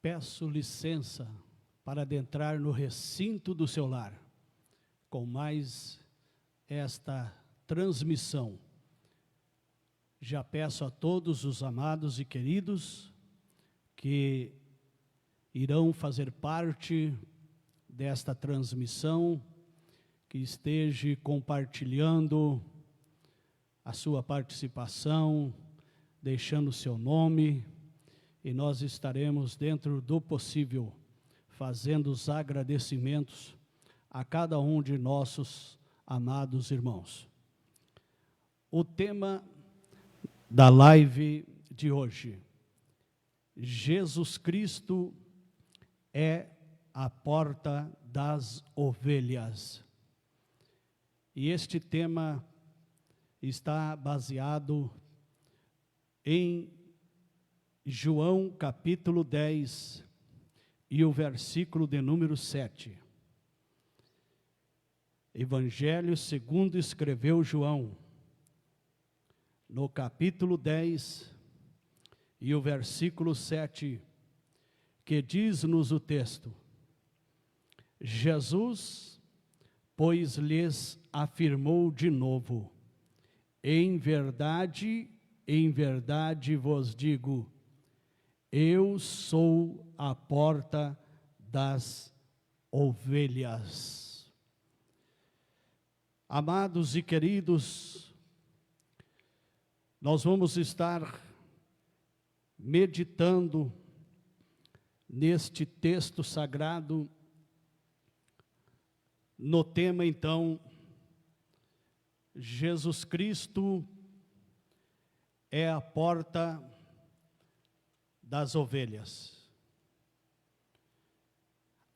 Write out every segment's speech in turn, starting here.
Peço licença para adentrar no recinto do seu lar, com mais esta transmissão. Já peço a todos os amados e queridos que irão fazer parte desta transmissão, que esteja compartilhando a sua participação, deixando o seu nome, e nós estaremos, dentro do possível, fazendo os agradecimentos a cada um de nossos amados irmãos. O tema da live de hoje: Jesus Cristo é a porta das ovelhas. E este tema está baseado em João capítulo 10 e o versículo de número 7. Evangelho segundo escreveu João, no capítulo 10 e o versículo 7, que diz-nos o texto: Jesus, pois lhes afirmou de novo: em verdade vos digo, eu sou a porta das ovelhas. Amados e queridos, nós vamos estar meditando neste texto sagrado, no tema então, Jesus Cristo é a porta das ovelhas.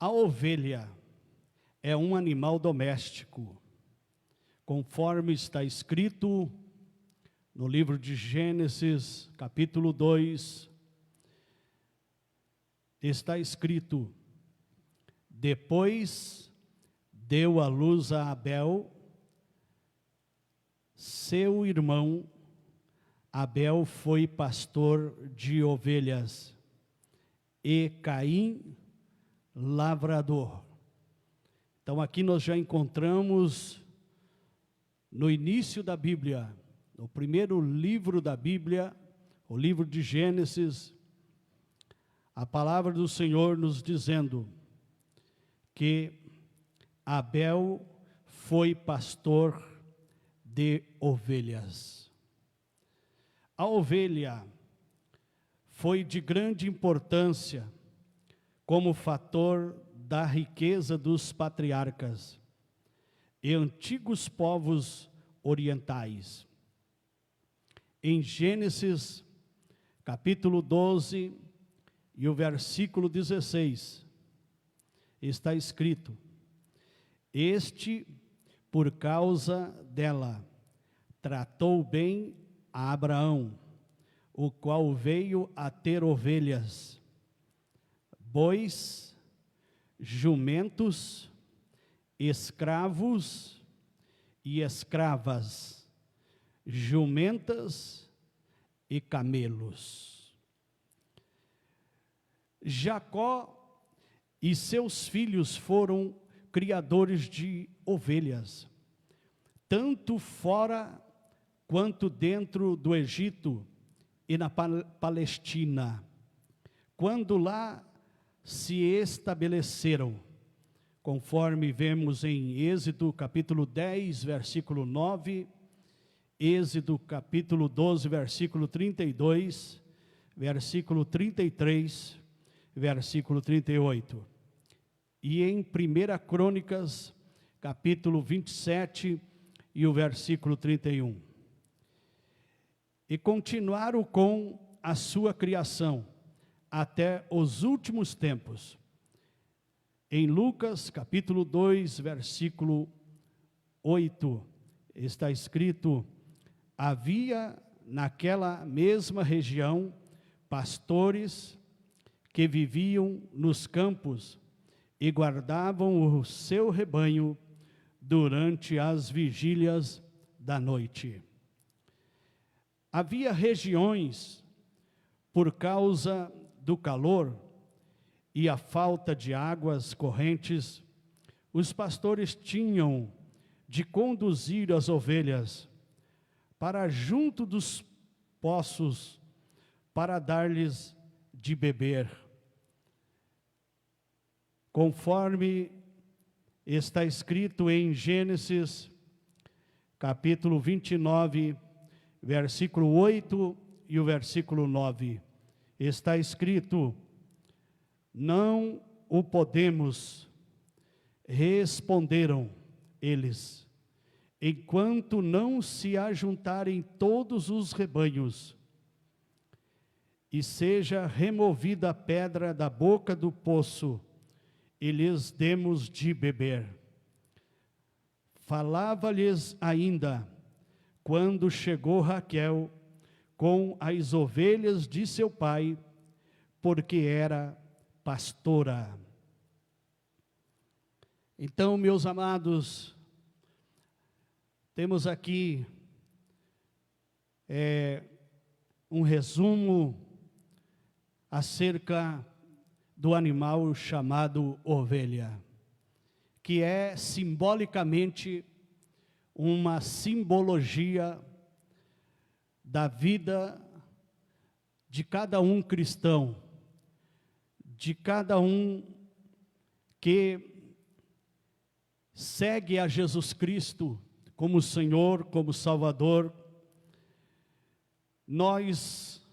A ovelha é um animal doméstico, conforme está escrito no livro de Gênesis, capítulo 2, está escrito: depois deu à luz a Abel, seu irmão. Abel foi pastor de ovelhas e Caim lavrador. Então aqui nós já encontramos no início da Bíblia, no primeiro livro da Bíblia, o livro de Gênesis, a palavra do Senhor nos dizendo que Abel foi pastor de ovelhas. A ovelha foi de grande importância como fator da riqueza dos patriarcas e antigos povos orientais. Em Gênesis, capítulo 12 e o versículo 16, está escrito: este, por causa dela, tratou bem a Abraão, o qual veio a ter ovelhas, bois, jumentos, escravos e escravas, jumentas e camelos. Jacó e seus filhos foram criadores de ovelhas, tanto fora quanto dentro do Egito e na Palestina, quando lá se estabeleceram, conforme vemos em Êxodo capítulo 10, versículo 9, Êxodo capítulo 12, versículo 32, versículo 33, versículo 38. E em 1 Crônicas, capítulo 27 e o versículo 31. E continuaram com a sua criação até os últimos tempos. Em Lucas, capítulo 2, versículo 8, está escrito: havia naquela mesma região pastores que viviam nos campos e guardavam o seu rebanho durante as vigílias da noite. Havia regiões, por causa do calor, e a falta de águas correntes, os pastores tinham de conduzir as ovelhas para junto dos poços, para dar-lhes de beber. Conforme está escrito em Gênesis, capítulo 29, versículo 8 e o versículo 9. Está escrito: não o podemos, responderam eles, enquanto não se ajuntarem todos os rebanhos, e seja removida a pedra da boca do poço, e lhes demos de beber. Falava-lhes ainda, quando chegou Raquel com as ovelhas de seu pai, porque era pastora. Então, meus amados, temos aqui um resumo acerca do animal chamado ovelha, que é simbolicamente uma simbologia da vida de cada um cristão, de cada um que segue a Jesus Cristo como Senhor, como Salvador. Nós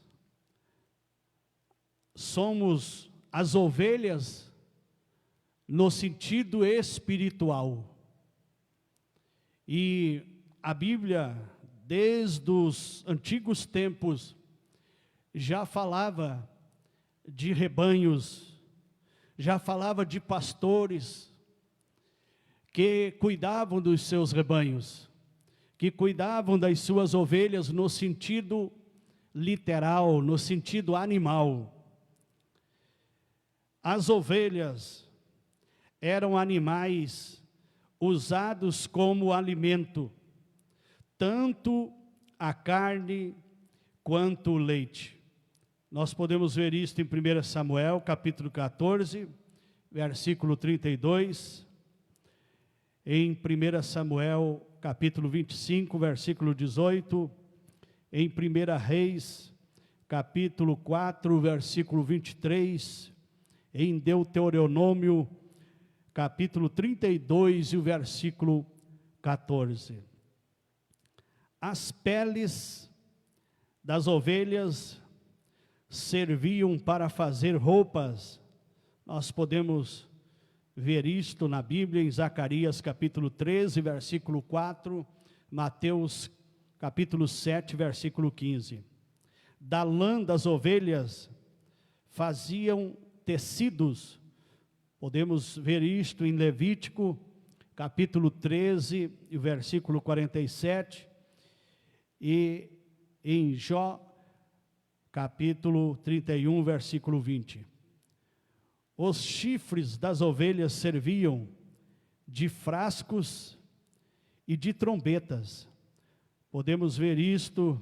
somos as ovelhas no sentido espiritual. E a Bíblia, desde os antigos tempos, já falava de rebanhos, já falava de pastores que cuidavam dos seus rebanhos, que cuidavam das suas ovelhas no sentido literal, no sentido animal. As ovelhas eram animais usados como alimento, tanto a carne quanto o leite. Nós podemos ver isto em 1 Samuel, capítulo 14, versículo 32, em 1 Samuel, capítulo 25, versículo 18, em 1 Reis, capítulo 4, versículo 23, em Deuteronômio, capítulo 32 e o versículo 14. As peles das ovelhas serviam para fazer roupas. Nós podemos ver isto na Bíblia, em Zacarias capítulo 13, versículo 4, Mateus capítulo 7, versículo 15. Da lã das ovelhas faziam tecidos. Podemos ver isto em Levítico capítulo 13, versículo 47, e em Jó capítulo 31, versículo 20. Os chifres das ovelhas serviam de frascos e de trombetas. Podemos ver isto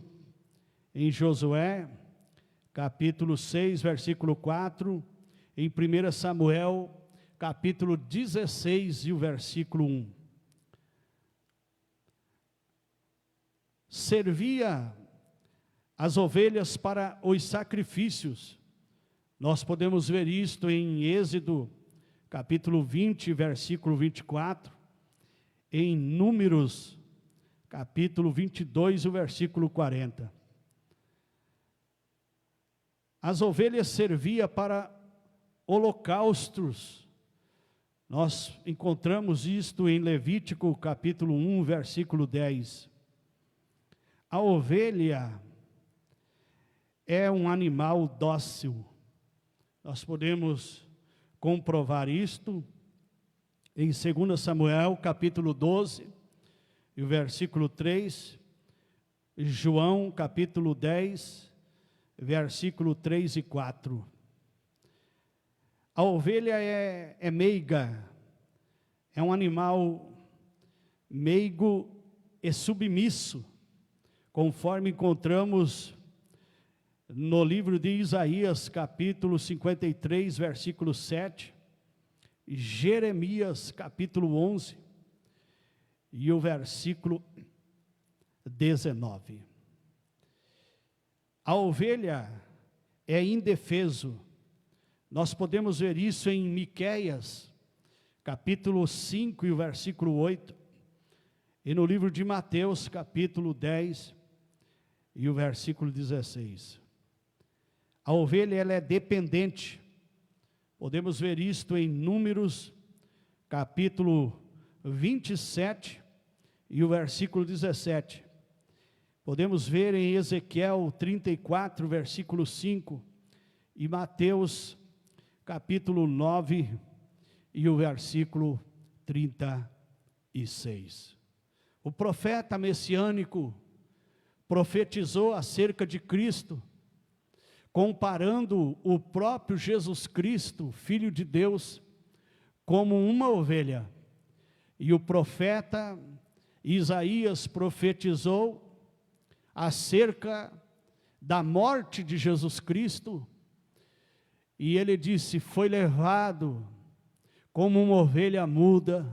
em Josué, capítulo 6, versículo 4, em 1 Samuel, capítulo 16 e o versículo 1. Servia as ovelhas para os sacrifícios. Nós podemos ver isto em Êxodo, capítulo 20, versículo 24, em Números, capítulo 22, o versículo 40. As ovelhas serviam para holocaustos. Nós encontramos isto em Levítico, capítulo 1, versículo 10. A ovelha é um animal dócil. Nós podemos comprovar isto em 2 Samuel, capítulo 12, e o versículo 3, João, capítulo 10, versículo 3 e 4. A ovelha é meiga, é um animal meigo e submisso, conforme encontramos no livro de Isaías, capítulo 53, versículo 7, Jeremias, capítulo 11, e o versículo 19. A ovelha é indefeso. Nós podemos ver isso em Miqueias, capítulo 5 e o versículo 8, e no livro de Mateus, capítulo 10 e o versículo 16. A ovelha, ela é dependente. Podemos ver isto em Números, capítulo 27 e o versículo 17. Podemos ver em Ezequiel 34, versículo 5, e Mateus, capítulo 9 e o versículo 36. O profeta messiânico profetizou acerca de Cristo, comparando o próprio Jesus Cristo, Filho de Deus, como uma ovelha. E o profeta Isaías profetizou acerca da morte de Jesus Cristo, e ele disse: foi levado como uma ovelha muda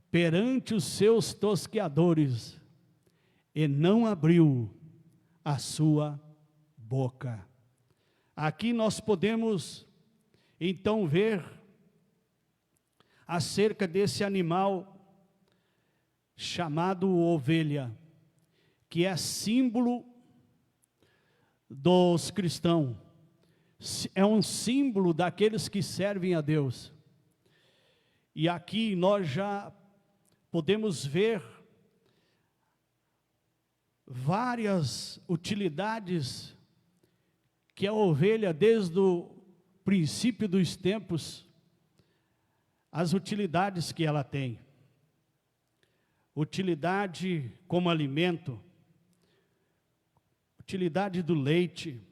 perante os seus tosqueadores, e não abriu a sua boca. Aqui nós podemos então ver acerca desse animal chamado ovelha, que é símbolo dos cristãos, é um símbolo daqueles que servem a Deus. E aqui nós já podemos ver várias utilidades que a ovelha, desde o princípio dos tempos, as utilidades que ela tem. Utilidade como alimento, utilidade do leite,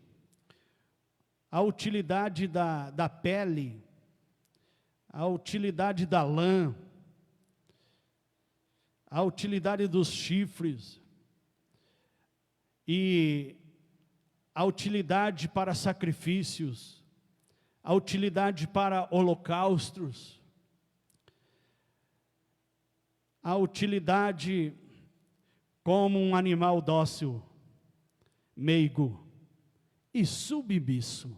a utilidade da pele, a utilidade da lã, a utilidade dos chifres, e a utilidade para sacrifícios, a utilidade para holocaustos, a utilidade como um animal dócil, meigo e submisso.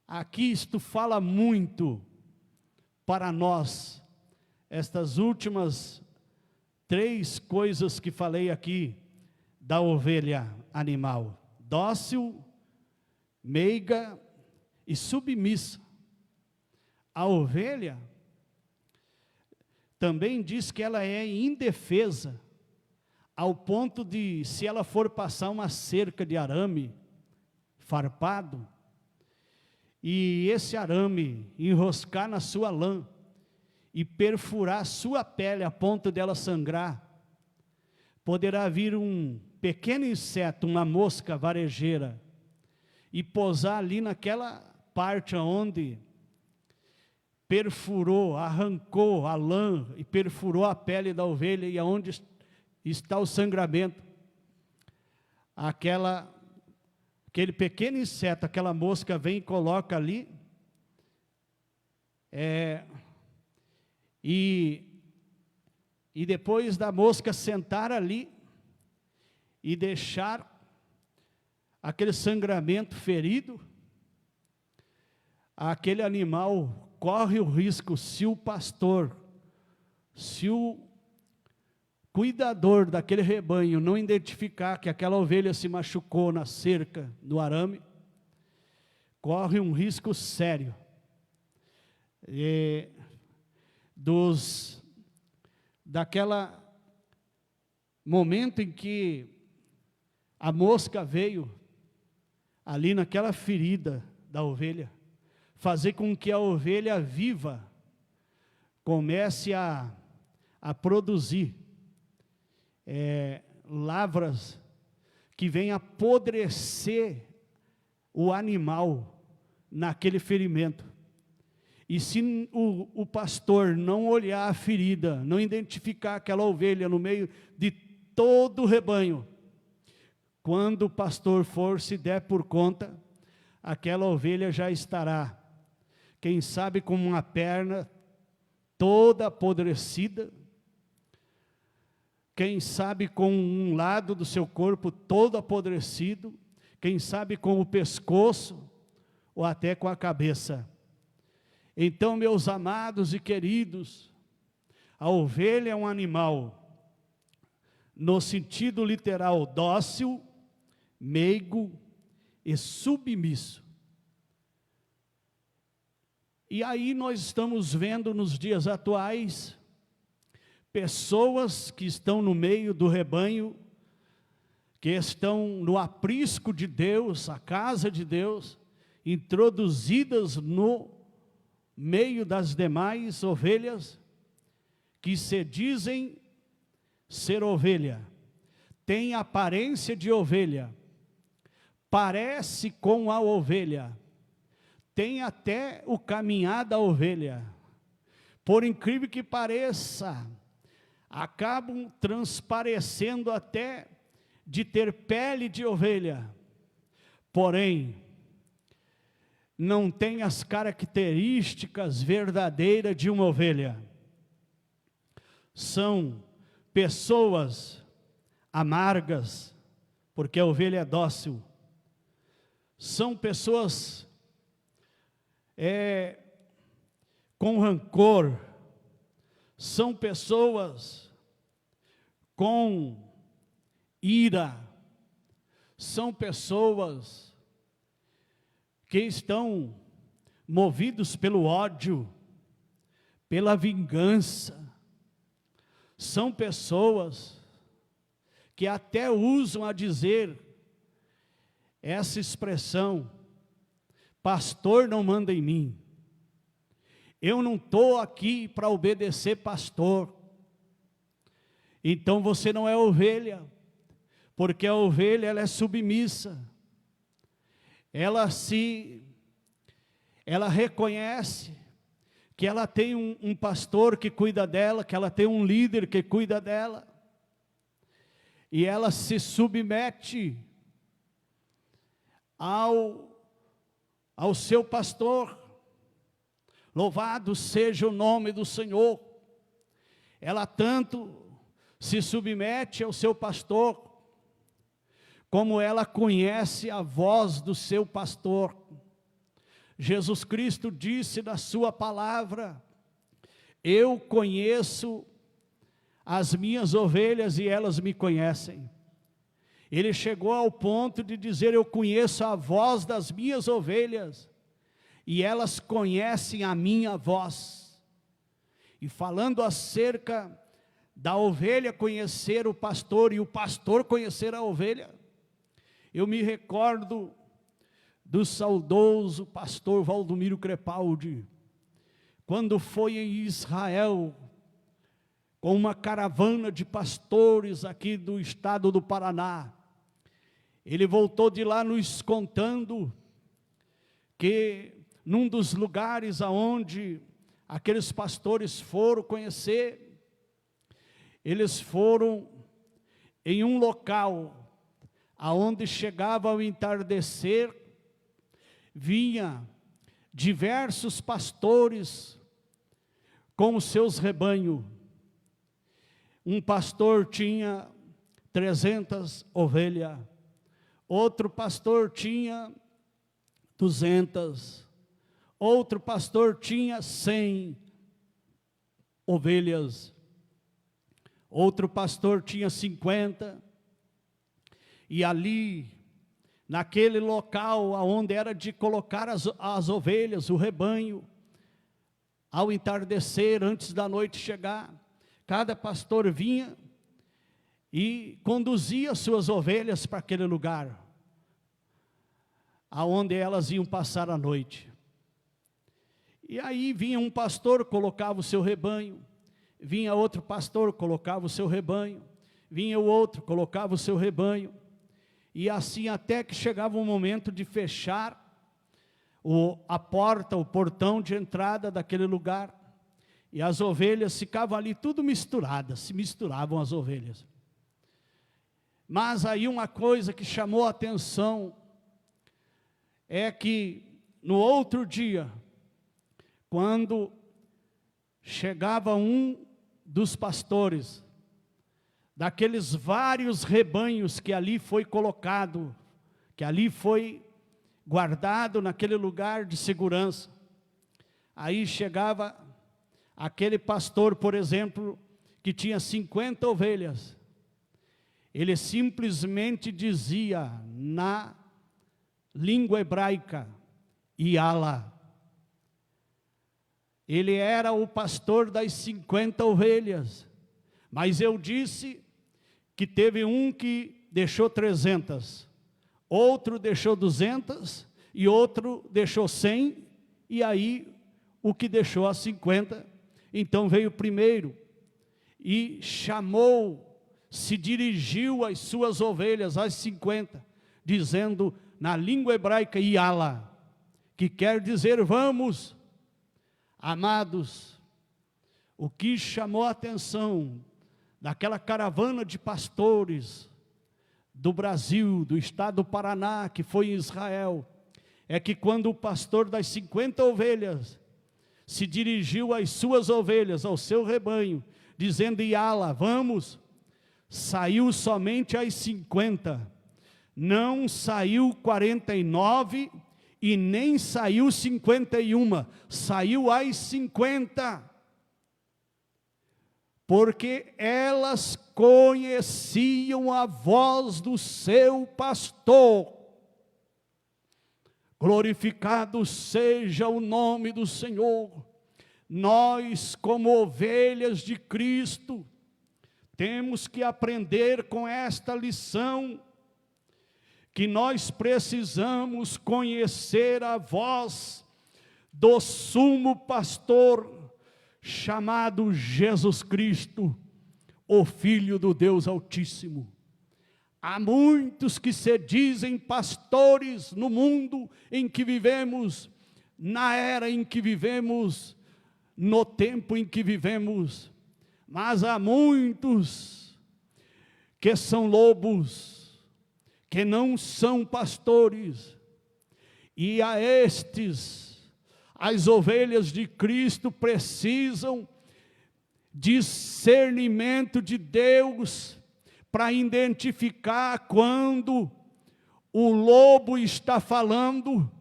Aqui isto fala muito para nós, estas últimas 3 coisas que falei aqui da ovelha animal: dócil, meiga e submissa. A ovelha também diz que ela é indefesa, ao ponto de, se ela for passar uma cerca de arame farpado, e esse arame enroscar na sua lã e perfurar a sua pele a ponto dela sangrar, poderá vir um pequeno inseto, uma mosca varejeira, e pousar ali naquela parte onde perfurou, arrancou a lã e perfurou a pele da ovelha, e aonde está o sangramento, aquele pequeno inseto, aquela mosca vem e coloca ali, e depois da mosca sentar ali e deixar aquele sangramento ferido, aquele animal corre o risco, se o pastor, se o cuidador daquele rebanho não identificar que aquela ovelha se machucou na cerca do arame, corre um risco sério daquela momento em que a mosca veio ali naquela ferida da ovelha, fazer com que a ovelha viva comece a produzir lavras que vêm apodrecer o animal naquele ferimento. E se o pastor não olhar a ferida, não identificar aquela ovelha no meio de todo o rebanho, quando o pastor for, se der por conta, aquela ovelha já estará, quem sabe com uma perna toda apodrecida, quem sabe com um lado do seu corpo todo apodrecido, quem sabe com o pescoço ou até com a cabeça. Então, meus amados e queridos, a ovelha é um animal, no sentido literal, dócil, meigo e submisso. E aí nós estamos vendo nos dias atuais, pessoas que estão no meio do rebanho, que estão no aprisco de Deus, a casa de Deus, introduzidas no meio das demais ovelhas, que se dizem ser ovelha, tem aparência de ovelha, parece com a ovelha, tem até o caminhar da ovelha, por incrível que pareça, acabam transparecendo até de ter pele de ovelha, porém, não tem as características verdadeiras de uma ovelha. São pessoas amargas, porque a ovelha é dócil. São pessoas com rancor. São pessoas com ira. São pessoas que estão movidos pelo ódio, pela vingança. São pessoas que até usam a dizer essa expressão: pastor não manda em mim. Eu não estou aqui para obedecer pastor. Então você não é ovelha, porque a ovelha ela é submissa. Ela reconhece que ela tem um pastor que cuida dela, que ela tem um líder que cuida dela, e ela se submete ao seu pastor. Louvado seja o nome do Senhor. Ela tanto se submete ao seu pastor, como ela conhece a voz do seu pastor. Jesus Cristo disse na sua palavra: eu conheço as minhas ovelhas e elas me conhecem. Ele chegou ao ponto de dizer: eu conheço a voz das minhas ovelhas e elas conhecem a minha voz. E falando acerca da ovelha conhecer o pastor e o pastor conhecer a ovelha, eu me recordo do saudoso pastor Valdomiro Crepaldi, quando foi em Israel, com uma caravana de pastores aqui do estado do Paraná. Ele voltou de lá nos contando que num dos lugares aonde aqueles pastores foram conhecer, eles foram em um local aonde chegava ao entardecer, vinha diversos pastores com os seus rebanhos. Um pastor tinha 300 ovelhas, outro pastor tinha 200, outro pastor tinha 100 ovelhas, outro pastor tinha 50, e ali, naquele local onde era de colocar as ovelhas, o rebanho, ao entardecer, antes da noite chegar, cada pastor vinha e conduzia suas ovelhas para aquele lugar, aonde elas iam passar a noite. E aí vinha um pastor, colocava o seu rebanho, vinha outro pastor, colocava o seu rebanho, vinha o outro, colocava o seu rebanho, e assim até que chegava o momento de fechar a porta, o portão de entrada daquele lugar, e as ovelhas ficavam ali tudo misturadas, se misturavam as ovelhas. Mas aí uma coisa que chamou a atenção é que no outro dia, quando chegava um dos pastores, daqueles vários rebanhos que ali foi colocado, que ali foi guardado naquele lugar de segurança, aí chegava aquele pastor, por exemplo, que tinha 50 ovelhas, ele simplesmente dizia na língua hebraica, Yala. Ele era o pastor das 50 ovelhas, mas eu disse que teve um que deixou 300, outro deixou 200 e outro deixou 100, e aí o que deixou as 50, então veio primeiro e chamou, se dirigiu às suas ovelhas, às 50, dizendo na língua hebraica Yala, que quer dizer vamos. Amados, o que chamou a atenção daquela caravana de pastores do Brasil, do estado do Paraná, que foi em Israel, é que quando o pastor das 50 ovelhas se dirigiu às suas ovelhas, ao seu rebanho, dizendo Yala, vamos, saiu somente às 50, não saiu 49 e nem saiu 51, saiu às 50, porque elas conheciam a voz do seu pastor. Glorificado seja o nome do Senhor. Nós, como ovelhas de Cristo, temos que aprender com esta lição, que nós precisamos conhecer a voz do sumo pastor, chamado Jesus Cristo, o Filho do Deus Altíssimo. Há muitos que se dizem pastores no mundo em que vivemos, na era em que vivemos, no tempo em que vivemos, mas há muitos que são lobos, que não são pastores, e a estes, as ovelhas de Cristo precisam discernimento de Deus, para identificar quando o lobo está falando,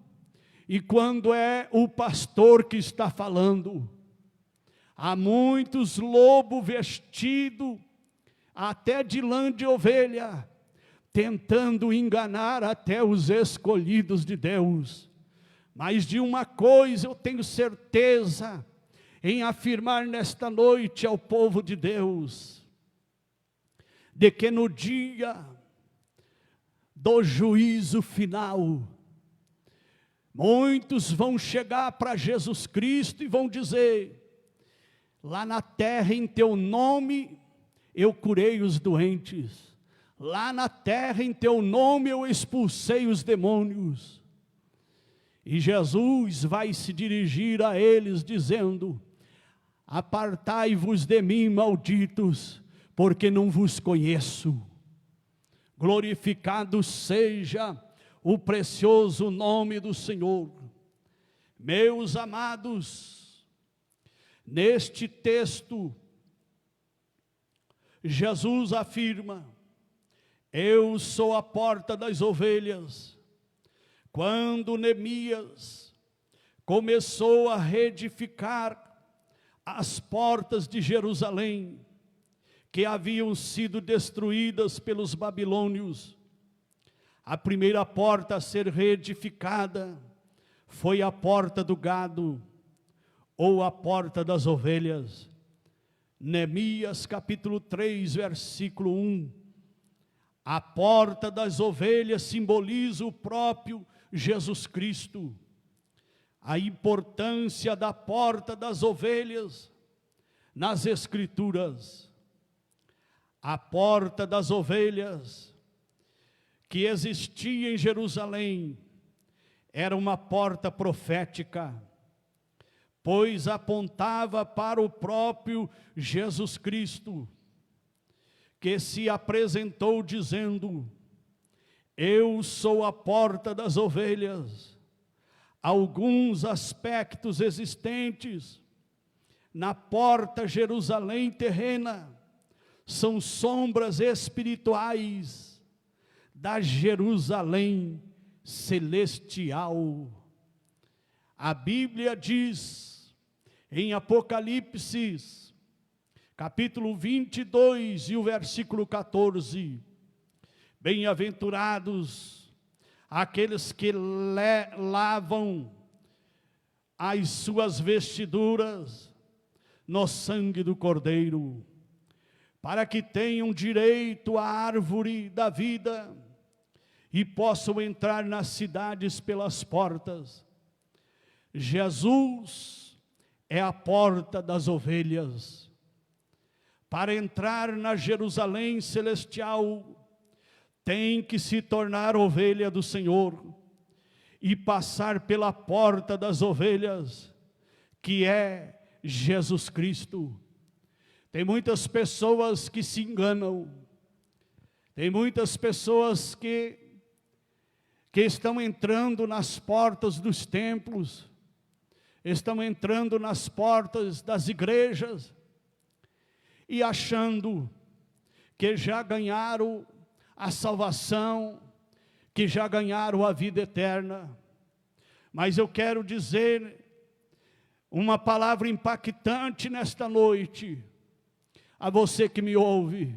e quando é o pastor que está falando. Há muitos lobos vestidos, até de lã de ovelha, tentando enganar até os escolhidos de Deus. Mas de uma coisa eu tenho certeza, em afirmar nesta noite ao povo de Deus, de que no dia do juízo final, muitos vão chegar para Jesus Cristo e vão dizer, lá na terra em teu nome eu curei os doentes, lá na terra em teu nome eu expulsei os demônios, e Jesus vai se dirigir a eles dizendo, apartai-vos de mim, malditos, porque não vos conheço. Glorificado seja o precioso nome do Senhor. Meus amados, neste texto, Jesus afirma, eu sou a porta das ovelhas. Quando Neemias começou a reedificar as portas de Jerusalém, que haviam sido destruídas pelos babilônios, a primeira porta a ser reedificada foi a porta do gado, ou a porta das ovelhas. Neemias capítulo 3, versículo 1. A porta das ovelhas simboliza o próprio Jesus Cristo. A importância da porta das ovelhas nas Escrituras. A porta das ovelhas que existia em Jerusalém era uma porta profética, pois apontava para o próprio Jesus Cristo, que se apresentou dizendo: eu sou a porta das ovelhas. Alguns aspectos existentes na porta Jerusalém terrena são sombras espirituais da Jerusalém celestial. A Bíblia diz em Apocalipse, capítulo 22 e o versículo 14: bem-aventurados aqueles que lavam as suas vestiduras no sangue do Cordeiro, para que tenham direito à árvore da vida e possam entrar nas cidades pelas portas. Jesus é a porta das ovelhas. Para entrar na Jerusalém celestial, tem que se tornar ovelha do Senhor e passar pela porta das ovelhas, que é Jesus Cristo. Tem muitas pessoas que se enganam, tem muitas pessoas que estão entrando nas portas dos templos, estão entrando nas portas das igrejas e achando que já ganharam a salvação, que já ganharam a vida eterna. Mas eu quero dizer uma palavra impactante nesta noite a você que me ouve.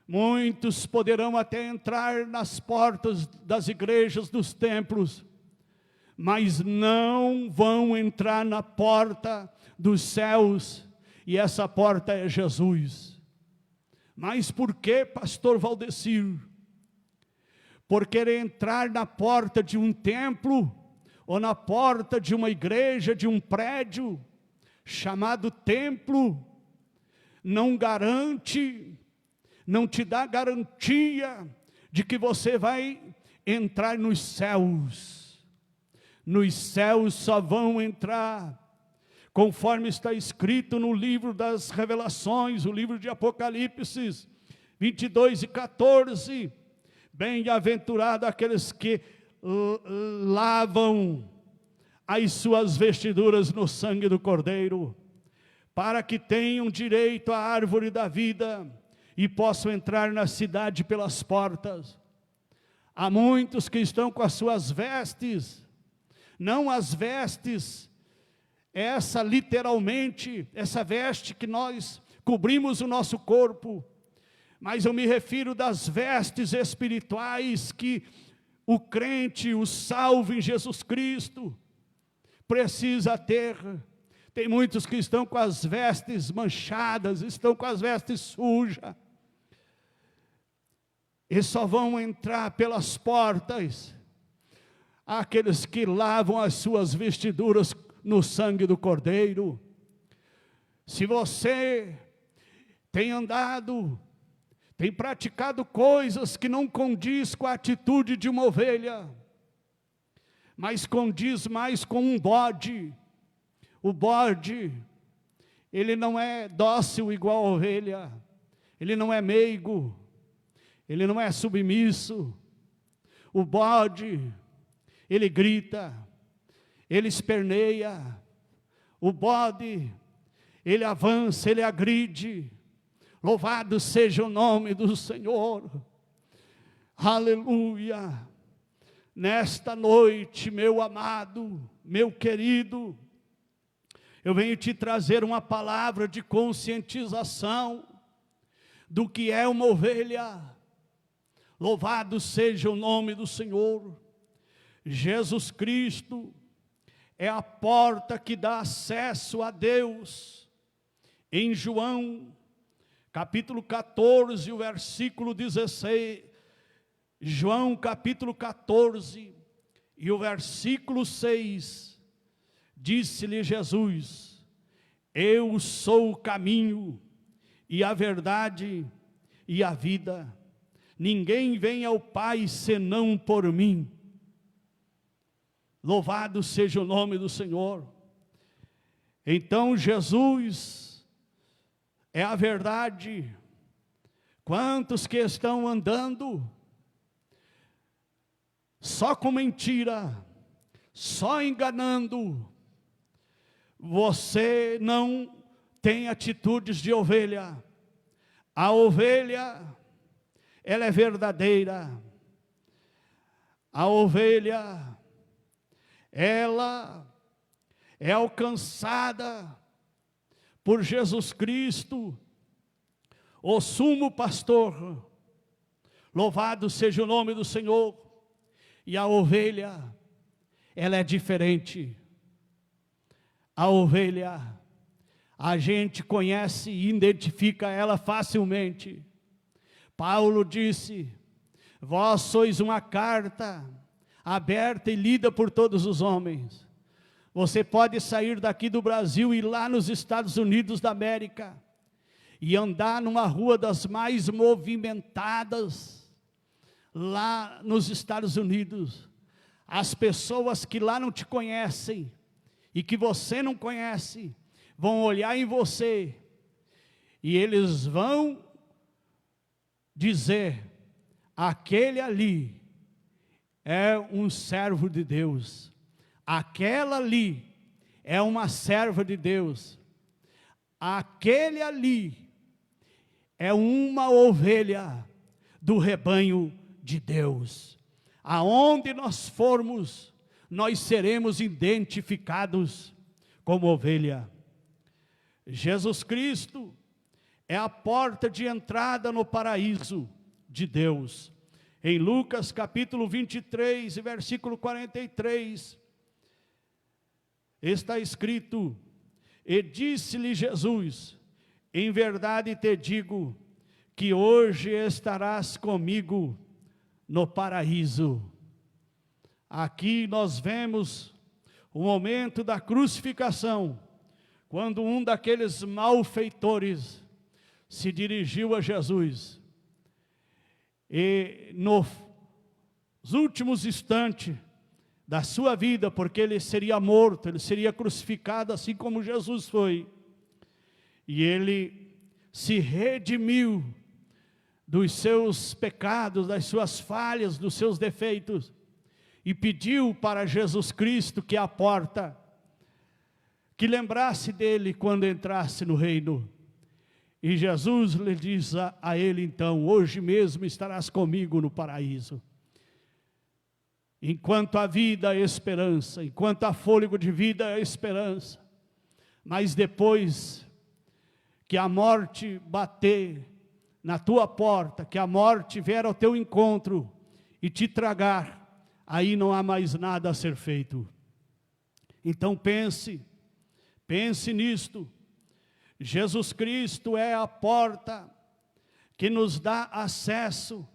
Muitos poderão até entrar nas portas das igrejas, dos templos, mas não vão entrar na porta dos céus, e essa porta é Jesus. Mas por que, pastor Valdecir? Por querer entrar na porta de um templo, ou na porta de uma igreja, de um prédio, chamado templo, não garante, não te dá garantia de que você vai entrar nos céus. Nos céus só vão entrar, conforme está escrito no livro das Revelações, o livro de Apocalipse 22 e 14, bem-aventurado aqueles que lavam as suas vestiduras no sangue do Cordeiro, para que tenham direito à árvore da vida e possam entrar na cidade pelas portas. Há muitos que estão com as suas vestes, não as vestes, essa literalmente, essa veste que nós cobrimos o nosso corpo, mas eu me refiro das vestes espirituais que o crente, o salvo em Jesus Cristo, precisa ter. Tem muitos que estão com as vestes manchadas, estão com as vestes sujas, e só vão entrar pelas portas aqueles que lavam as suas vestiduras no sangue do Cordeiro. Se você tem andado, tem praticado coisas que não condiz com a atitude de uma ovelha, mas condiz mais com um bode. O bode, ele não é dócil igual a ovelha, ele não é meigo, ele não é submisso. O bode, ele grita, ele esperneia. O bode, ele avança, ele agride. Louvado seja o nome do Senhor. Aleluia. Nesta noite, meu amado, meu querido, eu venho te trazer uma palavra de conscientização do que é uma ovelha. Louvado seja o nome do Senhor. Jesus Cristo é a porta que dá acesso a Deus. Em João, capítulo 14, o versículo 16, João capítulo 14, e o versículo 6, disse-lhe Jesus: eu sou o caminho, e a verdade, e a vida. Ninguém vem ao Pai senão por mim. Louvado seja o nome do Senhor. Então Jesus é a verdade, Quantos que estão andando só com mentira, só enganando? Você não tem atitudes de ovelha. A ovelha, ela é verdadeira. A ovelha, ela é alcançada por Jesus Cristo, o sumo pastor. Louvado seja o nome do Senhor. E a ovelha, ela é diferente. A ovelha, a gente conhece e identifica ela facilmente. Paulo disse: vós sois uma carta aberta e lida por todos os homens. Você pode sair daqui do Brasil e ir lá nos Estados Unidos da América e andar numa rua das mais movimentadas lá nos Estados Unidos. As pessoas que lá não te conhecem e que você não conhece vão olhar em você e eles vão dizer: aquele ali é um servo de Deus, aquela ali é uma serva de Deus, aquele ali é uma ovelha do rebanho de Deus. Aonde nós formos, nós seremos identificados como ovelha. Jesus Cristo é a porta de entrada no paraíso de Deus. Em Lucas capítulo 23, versículo 43, está escrito: e disse-lhe Jesus: em verdade te digo, que hoje estarás comigo no paraíso. Aqui nós vemos o momento da crucificação, quando um daqueles malfeitores se dirigiu a Jesus, e nos últimos instantes da sua vida, porque ele seria morto, ele seria crucificado assim como Jesus foi, e ele se redimiu dos seus pecados, das suas falhas, dos seus defeitos, e pediu para Jesus Cristo, que é a porta, que lembrasse dele quando entrasse no reino. E Jesus lhe diz a ele então: hoje mesmo estarás comigo no paraíso. Enquanto há vida, há esperança. Enquanto há fôlego de vida, há esperança. Mas depois que a morte bater na tua porta, que a morte vier ao teu encontro e te tragar, aí não há mais nada a ser feito. Então pense nisto. Jesus Cristo é a porta que nos dá acesso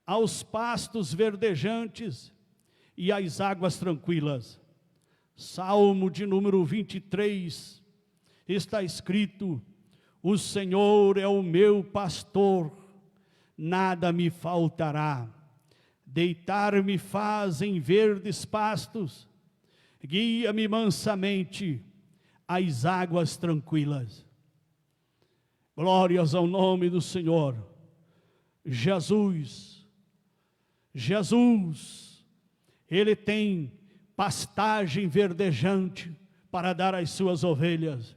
aos pastos verdejantes e às águas tranquilas. Salmo de número 23, está escrito: o Senhor é o meu pastor, nada me faltará. Deitar-me faz em verdes pastos, guia-me mansamente às águas tranquilas. Glórias ao nome do Senhor. Jesus, Ele tem pastagem verdejante para dar às suas ovelhas.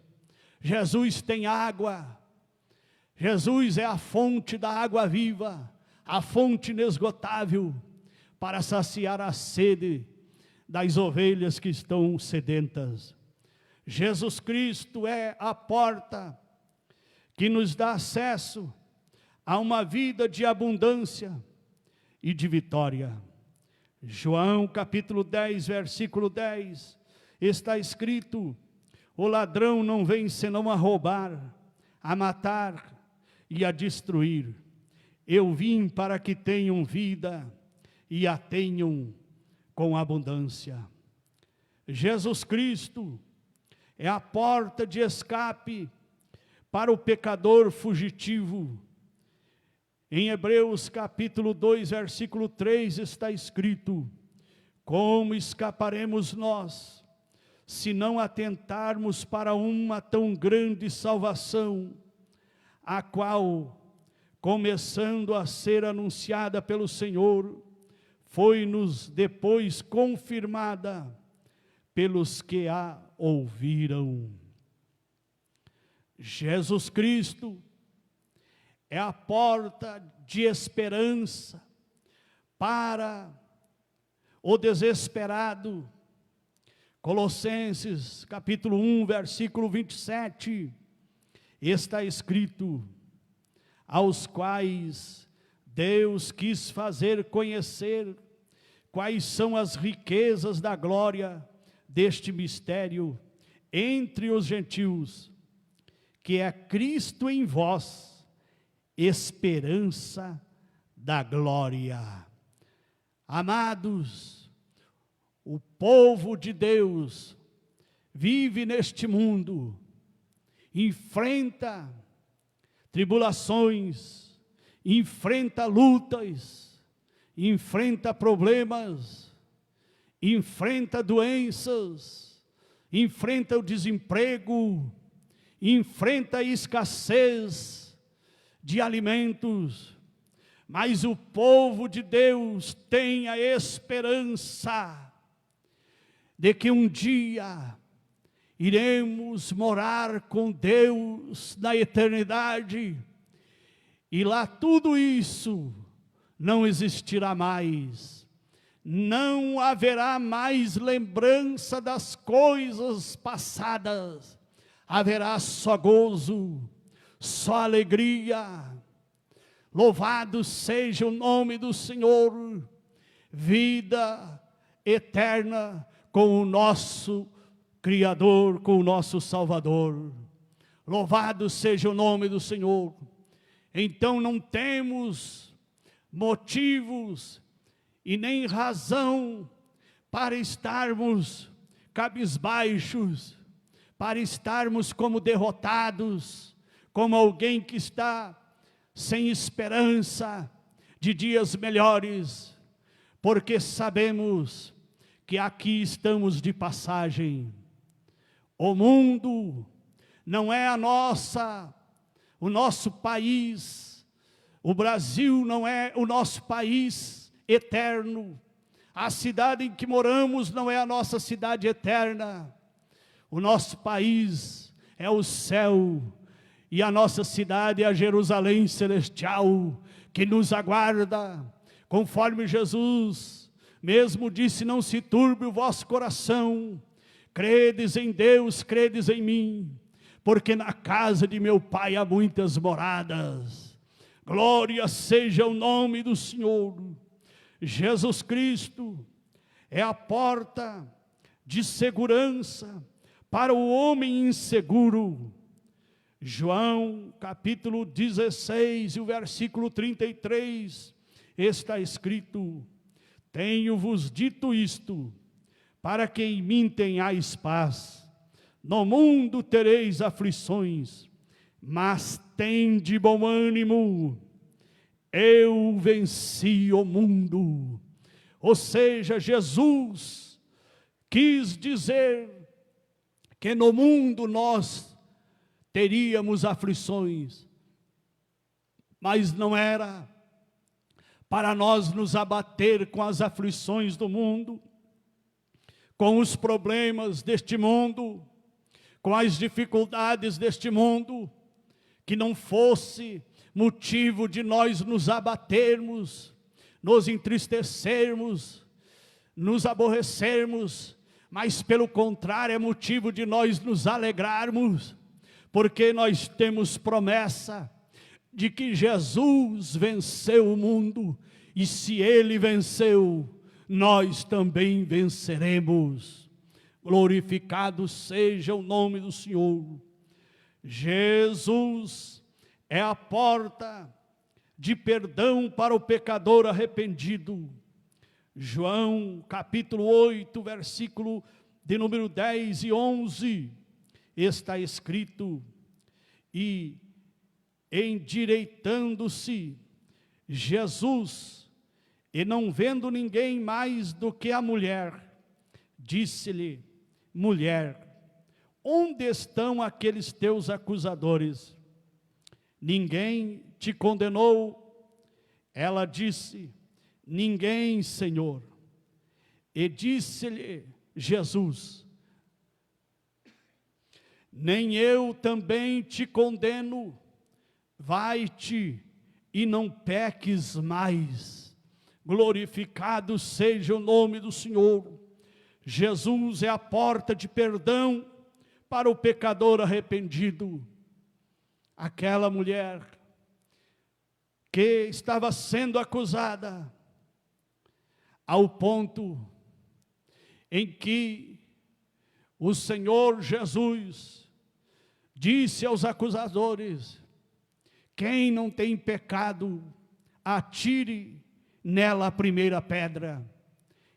Jesus tem água. Jesus é a fonte da água viva, a fonte inesgotável para saciar a sede das ovelhas que estão sedentas. Jesus Cristo é a porta que nos dá acesso a uma vida de abundância e de vitória. João capítulo 10, versículo 10, está escrito: o ladrão não vem senão a roubar, a matar e a destruir. Eu vim para que tenham vida e a tenham com abundância. Jesus Cristo é a porta de escape para o pecador fugitivo. Em Hebreus capítulo 2, versículo 3 está escrito: como escaparemos nós, se não atentarmos para uma tão grande salvação, a qual começando a ser anunciada pelo Senhor, foi-nos depois confirmada pelos que a ouviram. Jesus Cristo é a porta de esperança para o desesperado. Colossenses capítulo 1, versículo 27, está escrito: aos quais Deus quis fazer conhecer quais são as riquezas da glória deste mistério entre os gentios, que é Cristo em vós, esperança da glória. Amados, o povo de Deus vive neste mundo, enfrenta tribulações, enfrenta lutas, enfrenta problemas, enfrenta doenças, enfrenta o desemprego, enfrenta a escassez de alimentos, mas o povo de Deus tem a esperança de que um dia iremos morar com Deus na eternidade, e lá tudo isso não existirá mais. Não haverá mais lembrança das coisas passadas. Haverá só gozo, só alegria. Louvado seja o nome do Senhor. Vida eterna com o nosso Criador, com o nosso Salvador. Louvado seja o nome do Senhor. Então não temos motivos e nem razão para estarmos cabisbaixos, para estarmos como derrotados, como alguém que está sem esperança de dias melhores, porque sabemos que aqui estamos de passagem. O mundo não é o nosso país, o Brasil não é o nosso país eterno, a cidade em que moramos não é a nossa cidade eterna, o nosso país é o céu, e a nossa cidade é a Jerusalém celestial, que nos aguarda, conforme Jesus mesmo disse: não se turbe o vosso coração, credes em Deus, credes em mim, porque na casa de meu Pai há muitas moradas. Glória seja o nome do Senhor. Jesus Cristo é a porta de segurança para o homem inseguro. João capítulo 16, o versículo 33, está escrito: tenho-vos dito isto, para que em mim tenhais paz. No mundo tereis aflições, mas tende bom ânimo, eu venci o mundo. Ou seja, Jesus quis dizer que no mundo nós teríamos aflições, mas não era para nós nos abater com as aflições do mundo, com os problemas deste mundo, com as dificuldades deste mundo, que não fosse motivo de nós nos abatermos, nos entristecermos, nos aborrecermos, mas pelo contrário é motivo de nós nos alegrarmos, porque nós temos promessa de que Jesus venceu o mundo, e se Ele venceu, nós também venceremos. Glorificado seja o nome do Senhor. Jesus é a porta de perdão para o pecador arrependido. João capítulo 8, versículo de número 10 e 11, está escrito: e endireitando-se Jesus, e não vendo ninguém mais do que a mulher, disse-lhe: mulher, onde estão aqueles teus acusadores? Ninguém te condenou? Ela disse: ninguém, Senhor. E disse-lhe Jesus: nem eu também te condeno, vai-te e não peques mais. Glorificado seja o nome do Senhor. Jesus é a porta de perdão para o pecador arrependido. Aquela mulher que estava sendo acusada, ao ponto em que o Senhor Jesus disse aos acusadores: quem não tem pecado, atire nela a primeira pedra.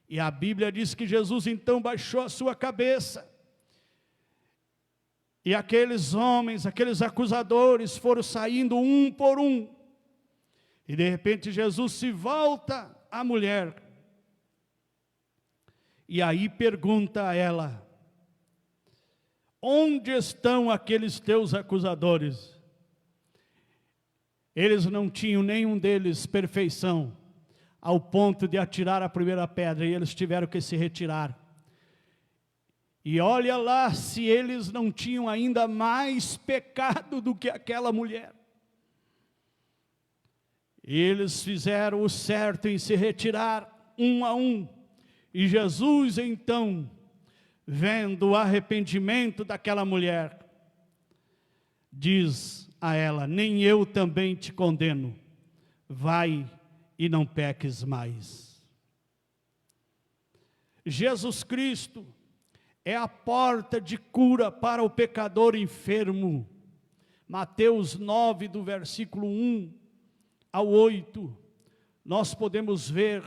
E a Bíblia diz que Jesus então baixou a sua cabeça, e aqueles homens, aqueles acusadores foram saindo um por um, e de repente Jesus se volta à mulher, e aí pergunta a ela: onde estão aqueles teus acusadores? Eles não tinham nenhum deles perfeição, ao ponto de atirar a primeira pedra, e eles tiveram que se retirar. E olha lá se eles não tinham ainda mais pecado do que aquela mulher. Eles fizeram o certo em se retirar um a um. E Jesus então, vendo o arrependimento daquela mulher, diz a ela: nem eu também te condeno, vai e não peques mais. Jesus Cristo é a porta de cura para o pecador enfermo. Mateus 9, do versículo 1 ao 8, nós podemos ver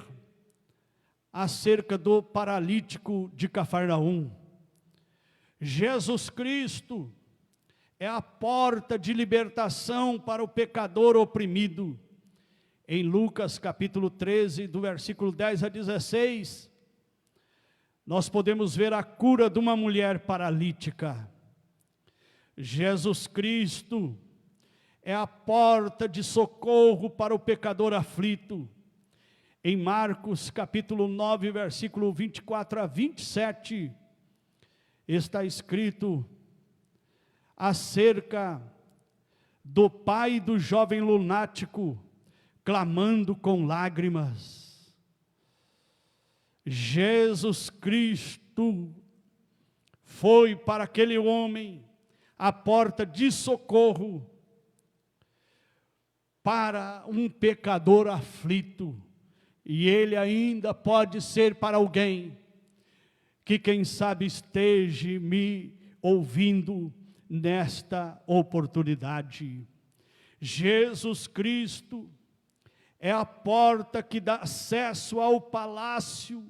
acerca do paralítico de Cafarnaum. Jesus Cristo é a porta de libertação para o pecador oprimido. Em Lucas capítulo 13, do versículo 10 a 16, nós podemos ver a cura de uma mulher paralítica. Jesus Cristo é a porta de socorro para o pecador aflito. Em Marcos capítulo 9, versículo 24 a 27, está escrito acerca do pai do jovem lunático, clamando com lágrimas. Jesus Cristo foi para aquele homem a porta de socorro para um pecador aflito. E ele ainda pode ser para alguém que, quem sabe, esteja me ouvindo nesta oportunidade. Jesus Cristo é a porta que dá acesso ao palácio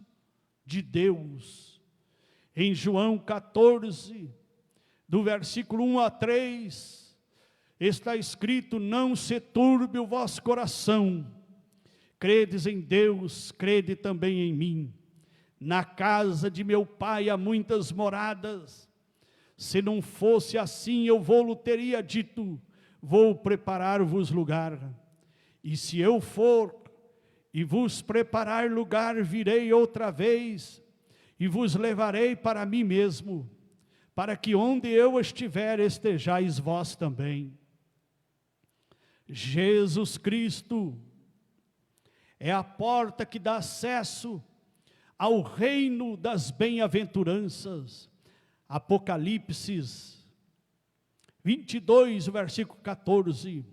de Deus. Em João 14, do versículo 1 a 3, está escrito: não se turbe o vosso coração, credes em Deus, crede também em mim. Na casa de meu pai há muitas moradas, se não fosse assim eu vou-lo teria dito, vou preparar-vos lugar. E se eu for e vos preparar lugar, virei outra vez e vos levarei para mim mesmo, para que onde eu estiver estejais vós também. Jesus Cristo é a porta que dá acesso ao reino das bem-aventuranças. Apocalipse 22, versículo 14.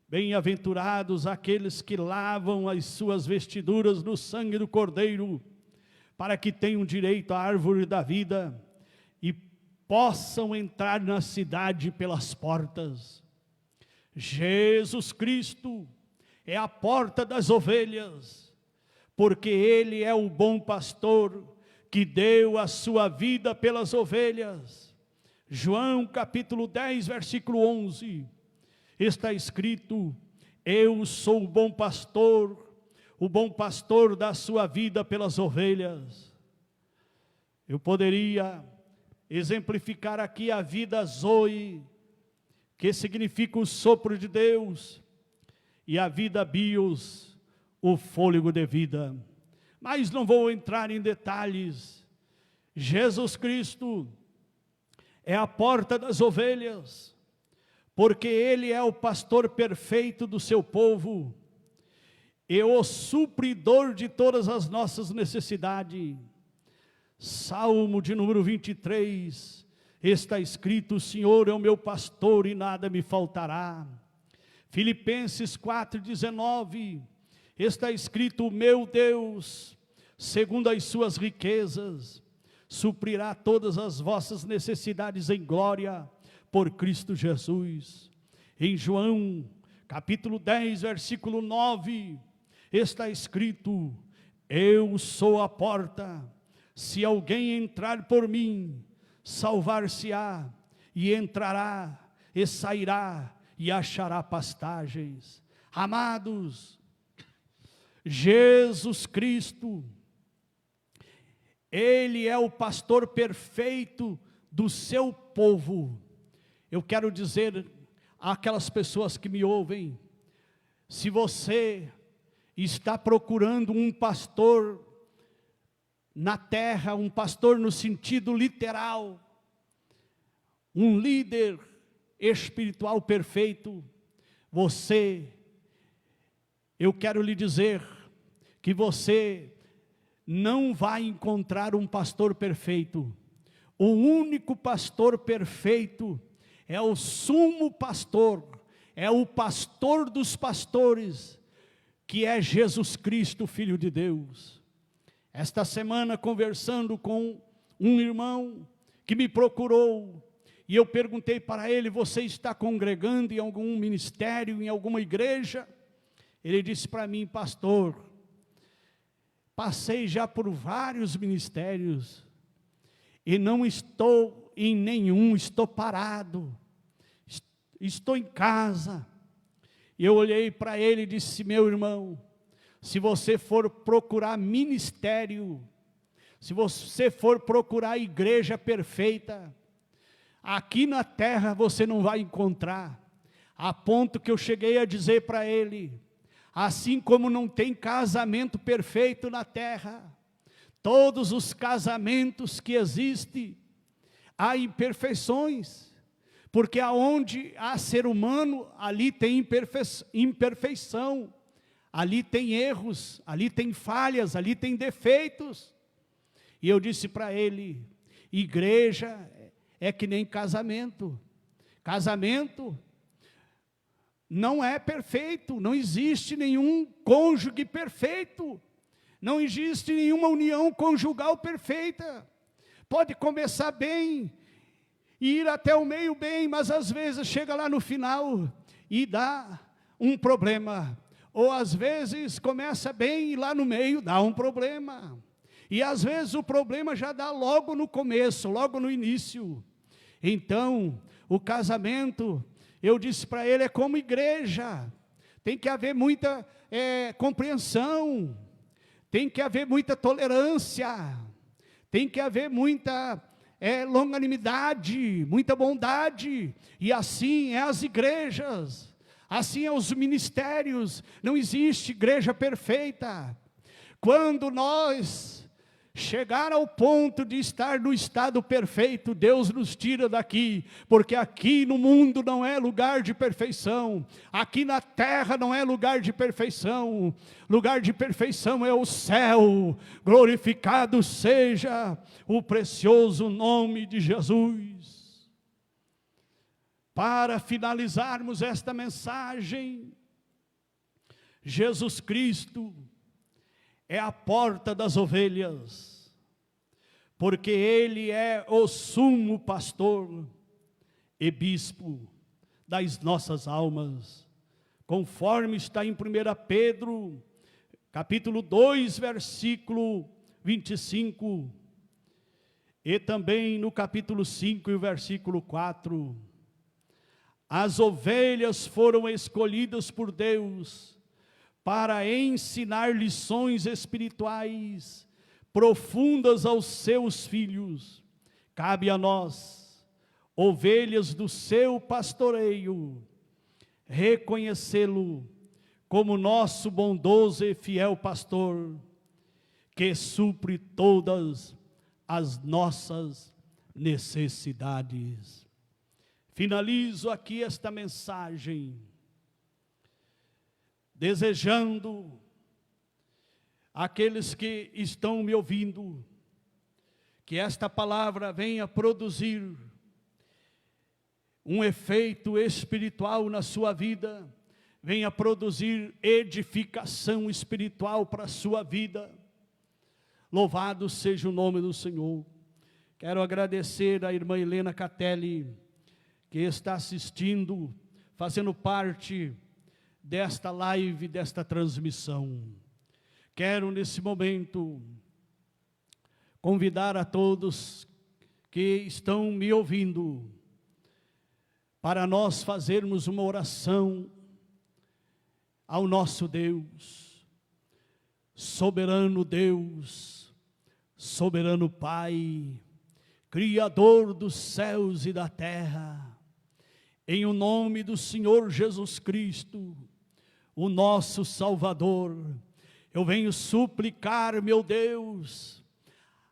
Bem-aventurados aqueles que lavam as suas vestiduras no sangue do Cordeiro, para que tenham direito à árvore da vida e possam entrar na cidade pelas portas. Jesus Cristo é a porta das ovelhas, porque Ele é o bom pastor que deu a sua vida pelas ovelhas. João capítulo 10, versículo 11, está escrito: eu sou o bom pastor dá a sua vida pelas ovelhas. Eu poderia exemplificar aqui a vida Zoe, que significa o sopro de Deus, e a vida bios, o fôlego de vida. Mas não vou entrar em detalhes. Jesus Cristo é a porta das ovelhas, porque Ele é o pastor perfeito do seu povo, e o supridor de todas as nossas necessidades. Salmo de número 23, está escrito: o Senhor é o meu pastor e nada me faltará. Filipenses 4,19, está escrito: o meu Deus, segundo as suas riquezas, suprirá todas as vossas necessidades em glória, por Cristo Jesus. Em João, capítulo 10, versículo 9, está escrito: eu sou a porta, se alguém entrar por mim, salvar-se-á, e entrará, e sairá, e achará pastagens. Amados, Jesus Cristo, Ele é o pastor perfeito do seu povo. Eu quero dizer àquelas pessoas que me ouvem, se você está procurando um pastor na terra, um pastor no sentido literal, um líder espiritual perfeito, eu quero lhe dizer que você não vai encontrar um pastor perfeito. O único pastor perfeito é o sumo pastor, é o pastor dos pastores, que é Jesus Cristo, Filho de Deus. Esta semana, conversando com um irmão que me procurou, e eu perguntei para ele: você está congregando em algum ministério, em alguma igreja? Ele disse para mim: pastor, passei já por vários ministérios, e não estou em nenhum, estou parado, estou em casa. E eu olhei para ele e disse: meu irmão, se você for procurar ministério, se você for procurar a igreja perfeita, aqui na terra você não vai encontrar. A ponto que eu cheguei a dizer para ele: assim como não tem casamento perfeito na terra, todos os casamentos que existem, há imperfeições, porque aonde há ser humano, ali tem imperfeição, ali tem erros, ali tem falhas, ali tem defeitos. E eu disse para ele: igreja é que nem casamento. Casamento não é perfeito, não existe nenhum cônjuge perfeito, não existe nenhuma união conjugal perfeita. Pode começar bem, e ir até o meio bem, mas às vezes chega lá no final e dá um problema. Ou às vezes começa bem e lá no meio dá um problema. E às vezes o problema já dá logo no começo, logo no início. Então, o casamento, eu disse para ele, é como igreja. Tem que haver muita compreensão, tem que haver muita tolerância, tem que haver muita longanimidade, muita bondade. E assim é as igrejas, assim é os ministérios. Não existe igreja perfeita. Quando nós chegar ao ponto de estar no estado perfeito, Deus nos tira daqui, porque aqui no mundo não é lugar de perfeição, aqui na terra não é lugar de perfeição. Lugar de perfeição é o céu. Glorificado seja o precioso nome de Jesus. Para finalizarmos esta mensagem, Jesus Cristo é a porta das ovelhas, porque Ele é o sumo pastor e bispo das nossas almas, conforme está em 1 Pedro, capítulo 2, versículo 25, e também no capítulo 5 e o versículo 4, as ovelhas foram escolhidas por Deus para ensinar lições espirituais profundas aos seus filhos. Cabe a nós, ovelhas do seu pastoreio, reconhecê-lo como nosso bondoso e fiel pastor, que supre todas as nossas necessidades. Finalizo aqui esta mensagem, desejando àqueles que estão me ouvindo, que esta palavra venha produzir um efeito espiritual na sua vida, venha produzir edificação espiritual para a sua vida. Louvado seja o nome do Senhor. Quero agradecer à irmã Helena Catelli, que está assistindo, fazendo parte desta live, desta transmissão. Quero nesse momento convidar a todos que estão me ouvindo para nós fazermos uma oração ao nosso Deus, soberano Deus, soberano Pai, Criador dos céus e da terra, em o nome do Senhor Jesus Cristo, o nosso Salvador, eu venho suplicar, meu Deus,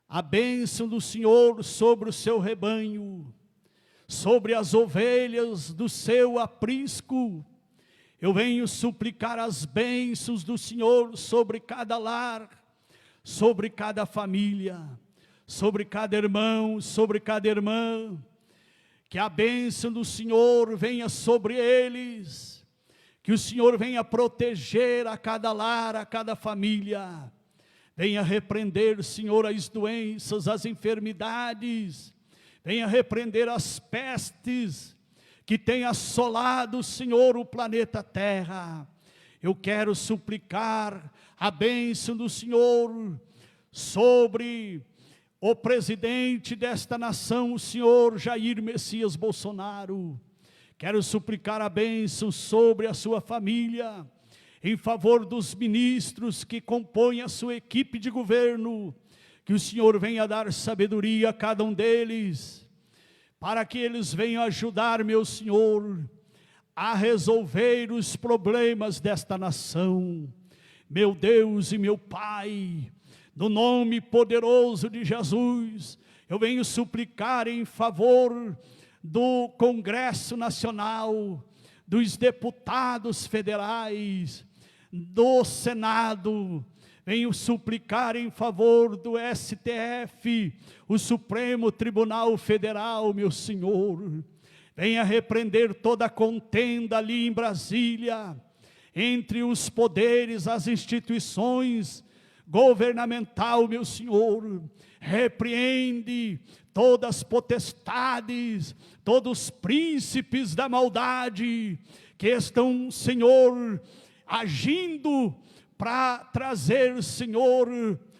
a bênção do Senhor sobre o seu rebanho, sobre as ovelhas do seu aprisco. Eu venho suplicar as bênçãos do Senhor sobre cada lar, sobre cada família, sobre cada irmão, sobre cada irmã, que a bênção do Senhor venha sobre eles, que o Senhor venha proteger a cada lar, a cada família, venha repreender, Senhor, as doenças, as enfermidades, venha repreender as pestes que têm assolado, Senhor, o planeta Terra. Eu quero suplicar a bênção do Senhor sobre o presidente desta nação, o Senhor Jair Messias Bolsonaro. Quero suplicar a bênção sobre a sua família, em favor dos ministros que compõem a sua equipe de governo, que o Senhor venha dar sabedoria a cada um deles, para que eles venham ajudar, meu Senhor, a resolver os problemas desta nação. Meu Deus e meu Pai, no nome poderoso de Jesus, eu venho suplicar em favor do Congresso Nacional, dos deputados federais, do Senado, venho suplicar em favor do STF, o Supremo Tribunal Federal, meu Senhor. Venha repreender toda a contenda ali em Brasília, entre os poderes, as instituições governamental, meu Senhor. Repreende todas as potestades, todos os príncipes da maldade, que estão, Senhor, agindo para trazer, Senhor,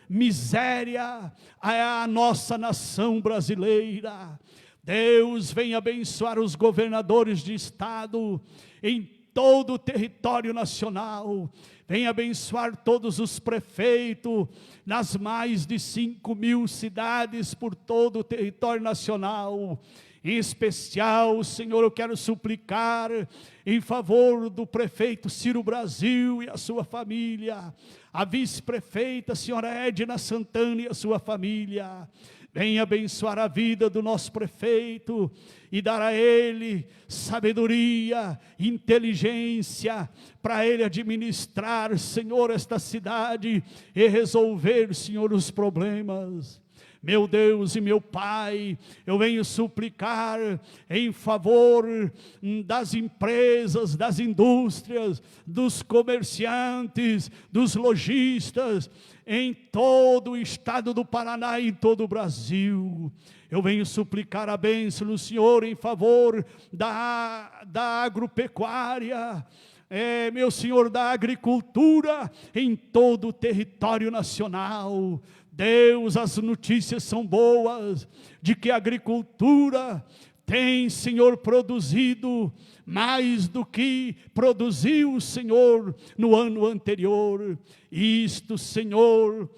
miséria à nossa nação brasileira. Deus vem abençoar os governadores de estado em todo o território nacional. Vem abençoar todos os prefeitos nas mais de 5.000 cidades por todo o território nacional. Em especial, Senhor, eu quero suplicar em favor do prefeito Ciro Brasil e a sua família, a vice-prefeita, senhora Edna Santana e a sua família. Venha abençoar a vida do nosso prefeito e dar a ele sabedoria, inteligência, para ele administrar, Senhor, esta cidade e resolver, Senhor, os problemas. Meu Deus e meu Pai, eu venho suplicar em favor das empresas, das indústrias, dos comerciantes, dos lojistas, em todo o estado do Paraná e em todo o Brasil. Eu venho suplicar a bênção do Senhor em favor da agropecuária, meu Senhor, da agricultura em todo o território nacional. Deus, as notícias são boas, de que a agricultura tem, Senhor, produzido mais do que produziu, Senhor, no ano anterior. Isto, Senhor,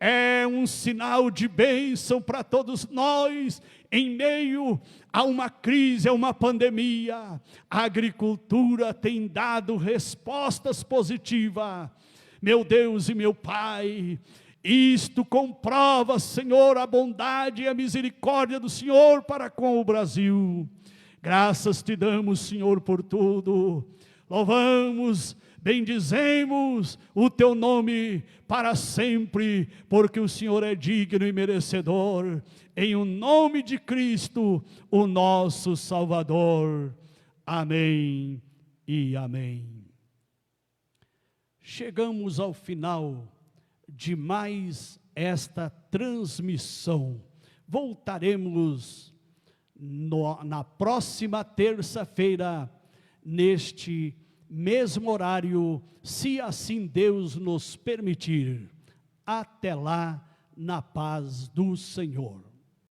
é um sinal de bênção para todos nós, em meio a uma crise, a uma pandemia. A agricultura tem dado respostas positivas. Meu Deus e meu Pai, isto comprova, Senhor, a bondade e a misericórdia do Senhor para com o Brasil. Graças te damos, Senhor, por tudo. Louvamos, bendizemos o teu nome para sempre, porque o Senhor é digno e merecedor. Em o nome de Cristo, o nosso Salvador. Amém e amém. Chegamos ao final de mais esta transmissão. Voltaremos na próxima terça-feira, neste mesmo horário, se assim Deus nos permitir. Até lá, na paz do Senhor.